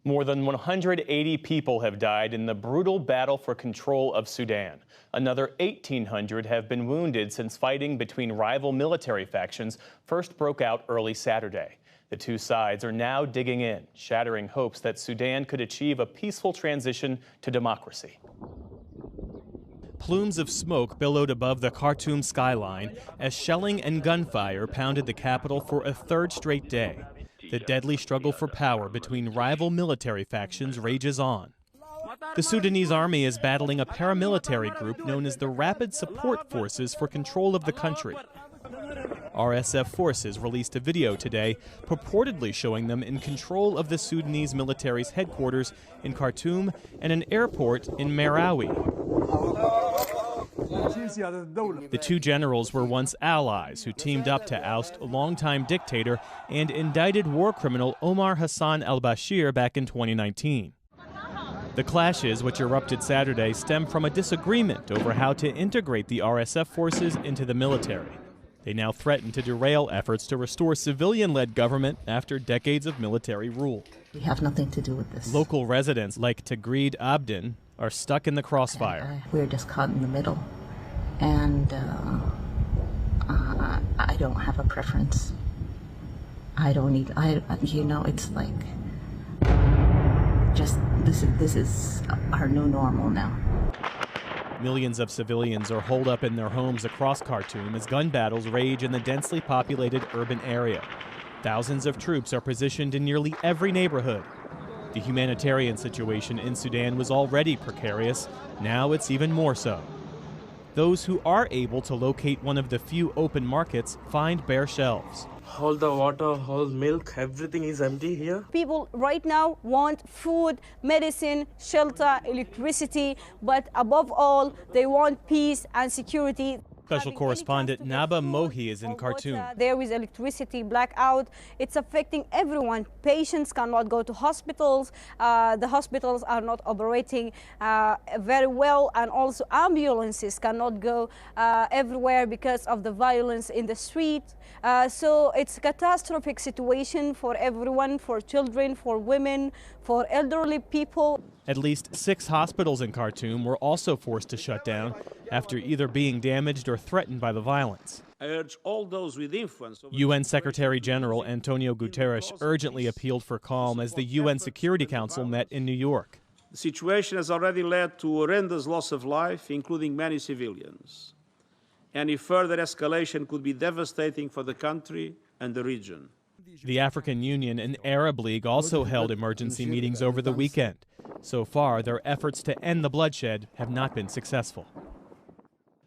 More than 180 people have died in the brutal battle for control of Sudan. Another 1,800 have been wounded since fighting between rival military factions first broke out early Saturday. The two sides are now digging in, shattering hopes that Sudan could achieve a peaceful transition to democracy. Plumes of smoke billowed above the Khartoum skyline as shelling and gunfire pounded the capital for a third straight day. The deadly struggle for power between rival military factions rages on. The Sudanese army is battling a paramilitary group known as the Rapid Support Forces for control of the country. RSF forces released a video today purportedly showing them in control of the Sudanese military's headquarters in Khartoum and an airport in Merawi. The two generals were once allies who teamed up to oust longtime dictator and indicted war criminal Omar Hassan al-Bashir back in 2019. The clashes, which erupted Saturday, stem from a disagreement over how to integrate the RSF forces into the military. They now threaten to derail efforts to restore civilian-led government after decades of military rule. We have nothing to do with this. Local residents like Tagreed Abdin are stuck in the crossfire. We're just caught in the middle, and I don't have a preference. It's like just this is our new normal now. Millions of civilians are holed up in their homes across Khartoum as gun battles rage in the densely populated urban area. Thousands of troops are positioned in nearly every neighborhood. The humanitarian situation in Sudan was already precarious. Now it's even more so. Those who are able to locate one of the few open markets find bare shelves. All the water, all milk, everything is empty here. People right now want food, medicine, shelter, electricity, but above all, they want peace and security. Special correspondent Naba Mohi is in Khartoum. There is electricity blackout. It's affecting everyone. Patients cannot go to hospitals. The hospitals are not operating very well, and also ambulances cannot go everywhere because of the violence in the street. So it's a catastrophic situation for everyone, for children, for women, for elderly people. At least 6 hospitals in Khartoum were also forced to shut down after either being damaged or threatened by the violence. I urge all those with influence. UN Secretary General Antonio Guterres urgently appealed for calm as the UN Security Council met in New York. The situation has already led to horrendous loss of life, including many civilians. Any further escalation could be devastating for the country and the region. The African Union and Arab League also held emergency meetings over the weekend. So far, their efforts to end the bloodshed have not been successful.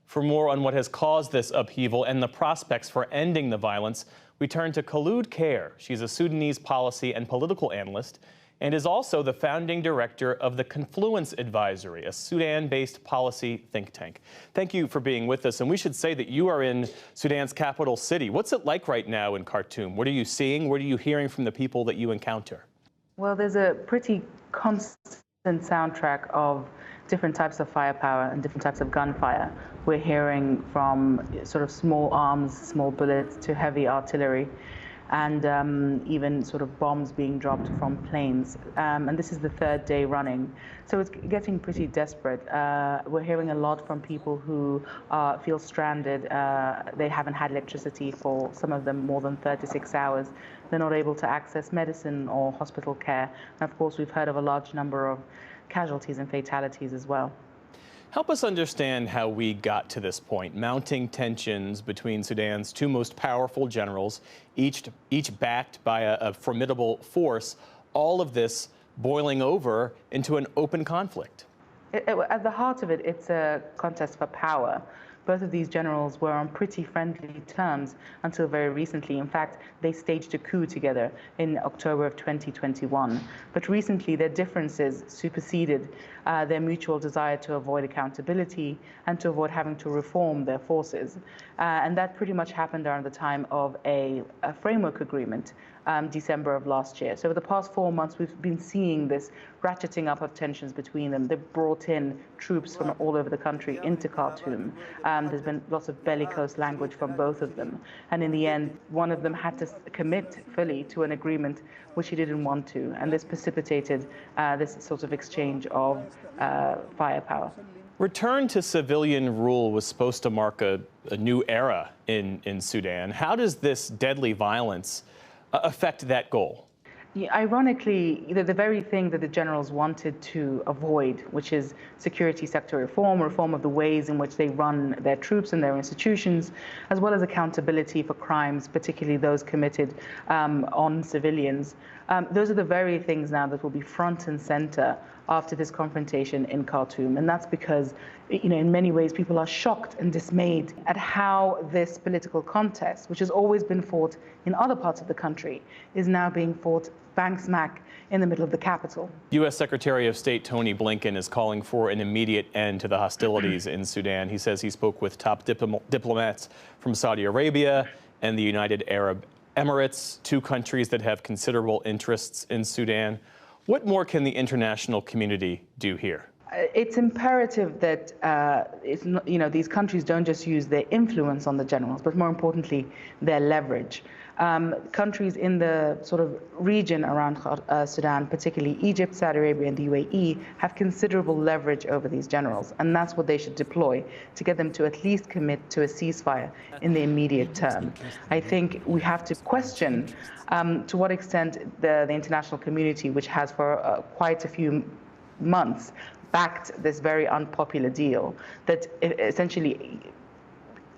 For more on what has caused this upheaval and the prospects for ending the violence, we turn to Khulud Khair. She's a Sudanese policy and political analyst and is also the founding director of the Confluence Advisory, a Sudan-based policy think tank. Thank you for being with us. And we should say that you are in Sudan's capital city. What's it like right now in Khartoum? What are you seeing? What are you hearing from the people that you encounter? Well, there's a pretty constant soundtrack of different types of firepower and different types of gunfire. We're hearing from sort of small arms, small bullets, to heavy artillery, and even sort of bombs being dropped from planes. And this is the 3rd day running. So it's getting pretty desperate. We're hearing a lot from people who feel stranded. They haven't had electricity for some of them more than 36 hours. They're not able to access medicine or hospital care. And of course, we've heard of a large number of casualties and fatalities as well. Help us understand how we got to this point, mounting tensions between Sudan's 2 most powerful generals, each backed by a formidable force, all of this boiling over into an open conflict. At the heart of it, it's a contest for power. Both of these generals were on pretty friendly terms until very recently. In fact, they staged a coup together in October of 2021. But recently, their differences superseded their mutual desire to avoid accountability and to avoid having to reform their forces. And that pretty much happened around the time of a framework agreement December of last year. So over the past 4 months, we've been seeing this ratcheting up of tensions between them. They've brought in troops from all over the country into Khartoum. There's been lots of bellicose language from both of them. And in the end, one of them had to commit fully to an agreement which he didn't want to. And this precipitated this sort of exchange of firepower. Return to civilian rule was supposed to mark a new era in Sudan. How does this deadly violence affect that goal? Yeah, ironically, the very thing that the generals wanted to avoid, which is security sector reform of the ways in which they run their troops and their institutions, as well as accountability for crimes, particularly those committed on civilians. Those are the very things now that will be front and center after this confrontation in Khartoum. And that's because, in many ways, people are shocked and dismayed at how this political contest, which has always been fought in other parts of the country, is now being fought bang smack in the middle of the capital. U.S. Secretary of State Tony Blinken is calling for an immediate end to the hostilities in Sudan. He says he spoke with top diplomats from Saudi Arabia and the United Arab Emirates, two countries that have considerable interests in Sudan. What more can the international community do here? It's imperative that these countries don't just use their influence on the generals, but more importantly, their leverage. Countries in the sort of region around Sudan, particularly Egypt, Saudi Arabia, and the UAE, have considerable leverage over these generals, and that's what they should deploy to get them to at least commit to a ceasefire in the immediate term. I think we have to question to what extent the international community, which has for quite a few months backed this very unpopular deal that essentially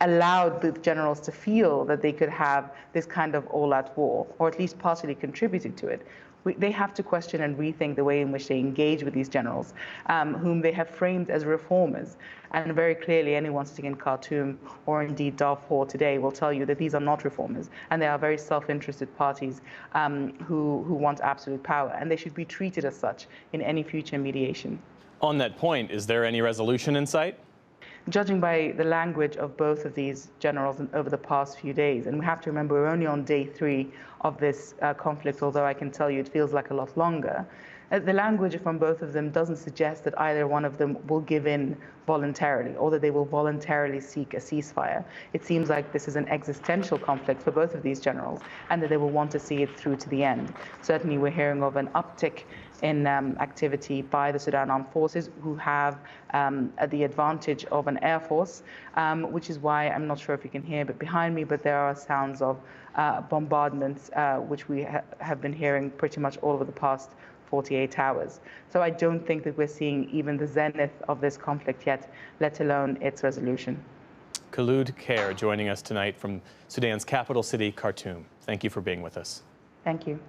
allowed the generals to feel that they could have this kind of all-out war, or at least partially contributed to it. They have to question and rethink the way in which they engage with these generals, whom they have framed as reformers. And very clearly, anyone sitting in Khartoum or indeed Darfur today will tell you that these are not reformers, and they are very self-interested parties who want absolute power, and they should be treated as such in any future mediation. On that point, is there any resolution in sight? Judging by the language of both of these generals over the past few days, and we have to remember we're only on day 3 of this conflict, although I can tell you it feels like a lot longer, the language from both of them doesn't suggest that either one of them will give in voluntarily or that they will voluntarily seek a ceasefire. It seems like this is an existential conflict for both of these generals and that they will want to see it through to the end. Certainly we're hearing of an uptick in activity by the Sudan Armed Forces, who have the advantage of an air force, which is why I'm not sure if you can hear, but behind me, but there are sounds of bombardments, which we have been hearing pretty much all over the past 48 hours. So I don't think that we're seeing even the zenith of this conflict yet, let alone its resolution. Khulud Khair joining us tonight from Sudan's capital city, Khartoum. Thank you for being with us. Thank you.